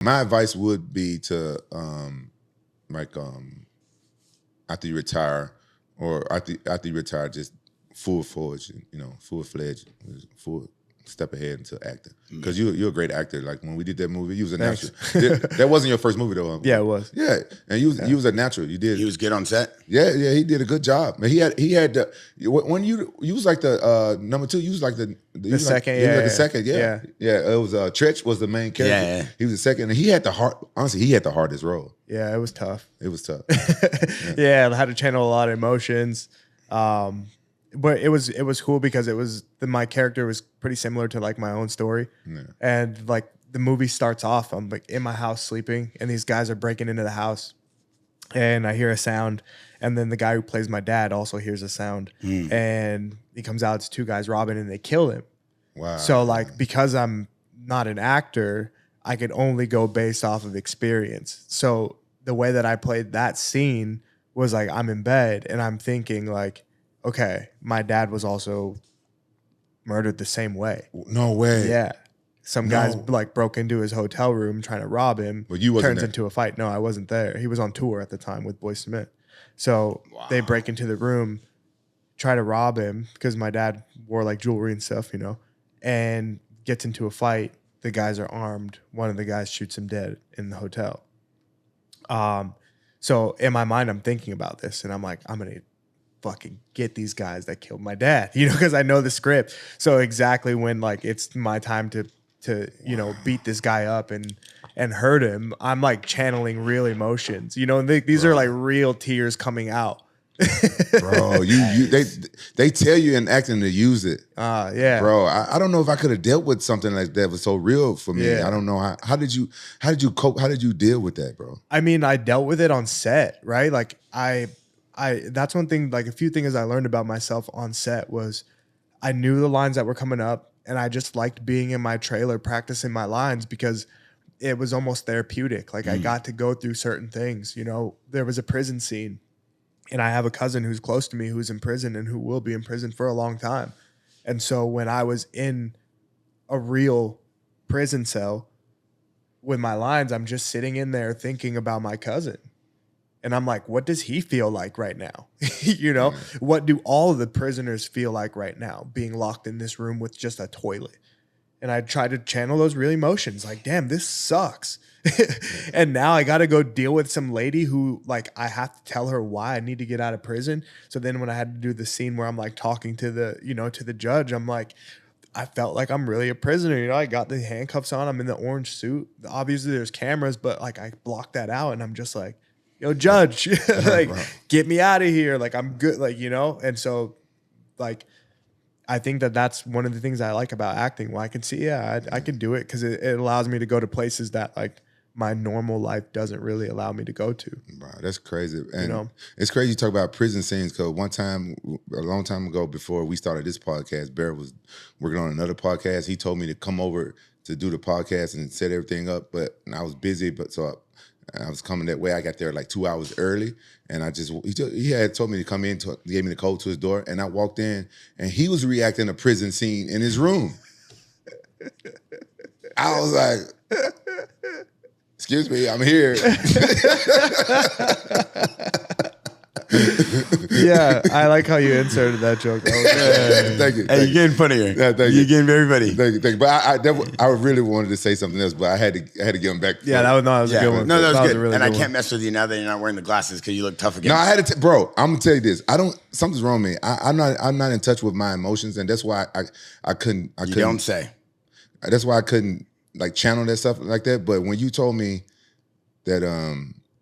My advice would be to after you retire or after you retire, just full fledged, full step ahead into acting. Because you're a great actor. Like when we did that movie, you was a natural. That wasn't your first movie though. Yeah, it was. Yeah, and you was a natural. You did. He was good on set. Yeah, he did a good job. Man, he had the when you was like the number 2. You was like the second. The second. Yeah. It was Tretch was the main character. Yeah. He was the second, and he had the hard. Honestly, he had the hardest role. Yeah, it was tough. It was tough. Yeah, I had to channel a lot of emotions. But it was cool because my character was pretty similar to like my own story. Yeah. And like the movie starts off, I'm like in my house sleeping and these guys are breaking into the house and I hear a sound and then the guy who plays my dad also hears a sound and he comes out, it's 2 guys robbing and they kill him. Wow. So like because I'm not an actor, I could only go based off of experience. So the way that I played that scene was like I'm in bed and I'm thinking like, okay, my dad was also murdered the same way. No way. Yeah. Some guys like broke into his hotel room trying to rob him. But you wasn't turns there. into a fight. No, I wasn't there. He was on tour at the time with Boyz II Men. So they break into the room, try to rob him because my dad wore like jewelry and stuff, and gets into a fight. The guys are armed. One of the guys shoots him dead in the hotel. So in my mind, I'm thinking about this and I'm like, I'm going to fucking get these guys that killed my dad, because I know the script. So exactly when like it's my time to beat this guy up and hurt him, I'm like channeling real emotions, and these are like real tears coming out. Bro, they tell you in acting to use it. Yeah. Bro, I don't know if I could have dealt with something like that was so real for me. Yeah. I don't know how did you cope? How did you deal with that, bro? I mean, I dealt with it on set, right? Like that's one thing, like a few things I learned about myself on set was I knew the lines that were coming up and I just liked being in my trailer practicing my lines because it was almost therapeutic. Like I got to go through certain things, there was a prison scene and I have a cousin who's close to me who's in prison and who will be in prison for a long time. And so when I was in a real prison cell with my lines, I'm just sitting in there thinking about my cousin. And I'm like, what does he feel like right now? What do all of the prisoners feel like right now being locked in this room with just a toilet? And I try to channel those real emotions like, damn, this sucks. And now I got to go deal with some lady who like, I have to tell her why I need to get out of prison. So then when I had to do the scene where I'm like talking to the, to the judge, I'm like, I felt like I'm really a prisoner. I got the handcuffs on. I'm in the orange suit. Obviously there's cameras, but like I blocked that out and I'm just like, yo, judge, like, get me out of here. Like, I'm good, like, And so, like, I think that's one of the things I like about acting. Well, I can see, I can do it because it allows me to go to places that, like, my normal life doesn't really allow me to go to. Wow, that's crazy. And it's crazy you talk about prison scenes because one time, a long time ago before we started this podcast, Barrett was working on another podcast. He told me to come over to do the podcast and set everything up, but I was busy, so I was coming that way. I got there like 2 hours early, and he had told me to come in. He gave me the code to his door, and I walked in, and he was reacting to a prison scene in his room. I was like, "Excuse me, I'm here." Yeah, I like how you inserted that joke. Thank you. Hey, you're getting funnier. Yeah, thank you. You're getting very funny. Thank you. But I really wanted to say something else, but I had to give him back. Yeah, that was a good one. No, that was good. A really and good I can't one. mess with you now that you're not wearing the glasses because you look tough again. No, I had to, bro. I'm gonna tell you this. Something's wrong with me. I'm not in touch with my emotions, and that's why I couldn't. You don't say. That's why I couldn't like channel that stuff like that. But when you told me that,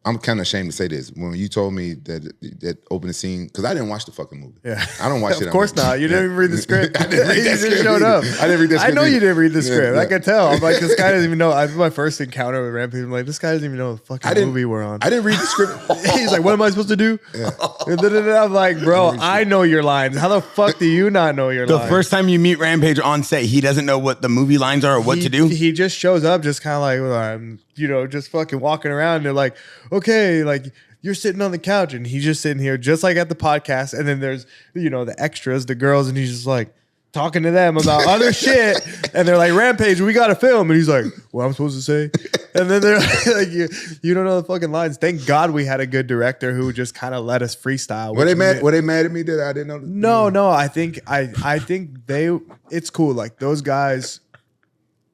I'm kind of ashamed to say this. When you told me that opening scene, because I didn't watch the fucking movie. Yeah, I don't watch it. Of course not. You didn't even read the script. I didn't read that You script. just showed up. I didn't read that script. I know either. you didn't read the script. Yeah. I can tell. I'm like, this guy doesn't even know. I my first encounter with Rampage. I'm like, this guy doesn't even know the fucking movie we're on. I didn't read the script. He's like, what am I supposed to do? Yeah. And then I'm like, bro, I know your lines. How the fuck do you not know your lines? The first time you meet Rampage on set, he doesn't know what the movie lines are or what to do. He just shows up, just kind of like, well, I'm, just fucking walking around. And they're like, okay, like you're sitting on the couch, and he's just sitting here, just like at the podcast. And then there's, the extras, the girls, and he's just like, talking to them about other shit, and they're like, Rampage, we got to film, and he's like, what am I supposed to say? And then they're like, you don't know the fucking lines. Thank God we had a good director who just kind of let us freestyle. Were they mad at me that I didn't know? No, I think it's cool. Like those guys,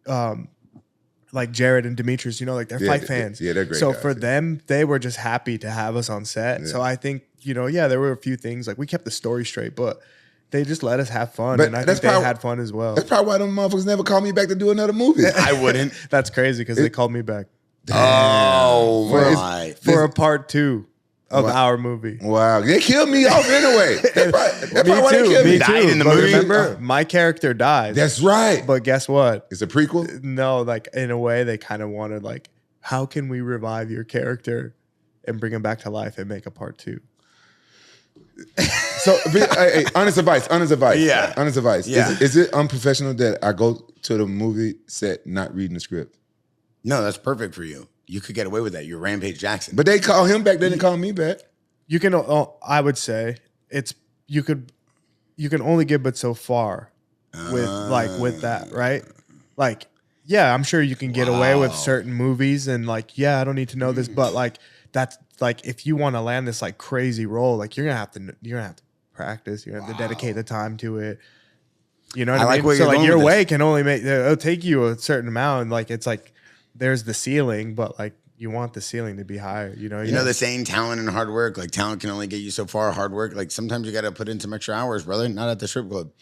like Jared and Demetrius, you know, like they're fight fans. Yeah, they're great. So guys, for them, they were just happy to have us on set. Yeah. So I think, you know, there were a few things like we kept the story straight, but they just let us have fun, and I think they had fun as well. That's probably why them motherfuckers never called me back to do another movie. I wouldn't. That's crazy because they called me back. Oh, right. For a part 2 of our movie. Wow. They killed me off anyway. That's probably why they killed me. Died in the movie. Remember, my character died. That's right. But guess what? It's a prequel? No, like in a way they kind of wanted like, how can we revive your character and bring him back to life and make a part 2? So, hey, honest advice. Yeah. Honest advice. Yeah. Is it unprofessional that I go to the movie set not reading the script? No, that's perfect for you. You could get away with that. You're Rampage Jackson. But they call him back, they didn't call me back. You can, I would say you can only get but so far with that, right? Like, yeah, I'm sure you can get away with certain movies and like, yeah, I don't need to know this, but like that's like if you want to land this like crazy role, like you're gonna have to practice, you're gonna have to dedicate the time to it. You know what I mean? So like your way can only it'll take you a certain amount, and like it's like there's the ceiling, but like you want the ceiling to be higher. You know the saying, talent and hard work. Like talent can only get you so far. Hard work, like sometimes you got to put in some extra hours, brother. Not at the strip club.